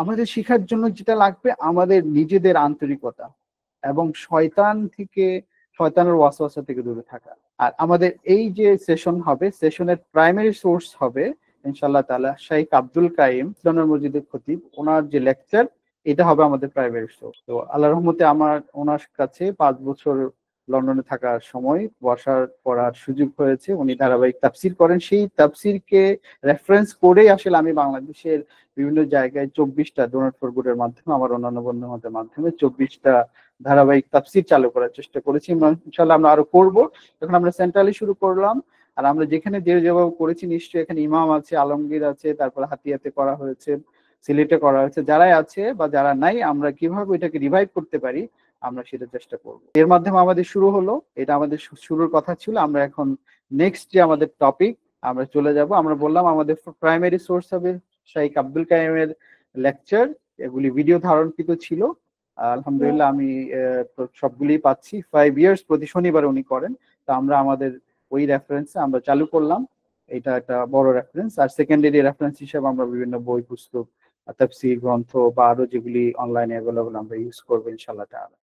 আমাদের শিখার জন্য যেটা লাগবে আমাদের নিজেদের আন্তরিকতা এবং শয়তানের ওয়াসওয়াসা থেকে দূরে থাকা। আর আমাদের এই যে সেশন হবে, সেশনের প্রাইমারি সোর্স হবে ইনশাআল্লাহ তাআলা শাইখ আব্দুল কাইম ইসলামের মসজিদের খতিব, ওনার যে লেকচার, এটা হবে আমাদের প্রাইমারি সোর্স। তো আল্লাহর রহমতে আমার ওনার কাছে 5 বছর লন্ডনে থাকার সময় বসার পড়ার সুযোগ হয়েছে। উনি ধারাবাহিক তাফসির করেন, সেই তাফসিরকে রেফারেন্স করেই আসলে আমি বাংলাদেশের বিভিন্ন জায়গায় 24টা ডোনাট ফর গুডের মাধ্যমে, আমার অন্যান্য বন্ধুদের মাধ্যমে 24টা ধারাবাহিক তাফসির চালু করার চেষ্টা করেছি। ইনশাআল্লাহ আমরা আরো করব। এখন আমরা সেন্ট্রালি শুরু করলাম, আর আমরা যেখানে যেভাবে করেছি, নিশ্চয়ই এখানে ইমাম আছে, আলমগীর আছে, তারপর হাতিয়াতে করা হয়েছে, সিলেটে করা হয়েছে, যারাই আছে বা যারা নাই, আমরা কিভাবে এটাকে রিভাইভ করতে পারি আমরা সেটা চেষ্টা করব। এর মাধ্যমে আমাদের শুরু হলো, এটা আমাদের শুরুর কথা ছিল। আমরা এখন নেক্সট যে আমাদের টপিক আমরা চলে যাব। আমরা বললাম আমাদের প্রাইমারি সোর্স হবে শাইখ আব্দুল কাইমের লেকচার, এগুলি ভিডিও ধারণকৃত ছিল। আলহামদুলিল্লাহ আমি সবগুলি পাচ্ছি। 5 ইয়ার্স প্রতি শনিবার উনি করেন। তো আমরা আমাদের ওই রেফারেন্সে আমরা চালু করলাম, এটা একটা বড় রেফারেন্স। আর সেকেন্ডারি রেফারেন্স হিসেবে আমরা বিভিন্ন বই পুস্তক, তাফসীর গ্রন্থ বা আরো যেগুলি অনলাইনে অ্যাভেলেবল আমরা ইউজ করবো ইনশাআল্লাহ তাআলা।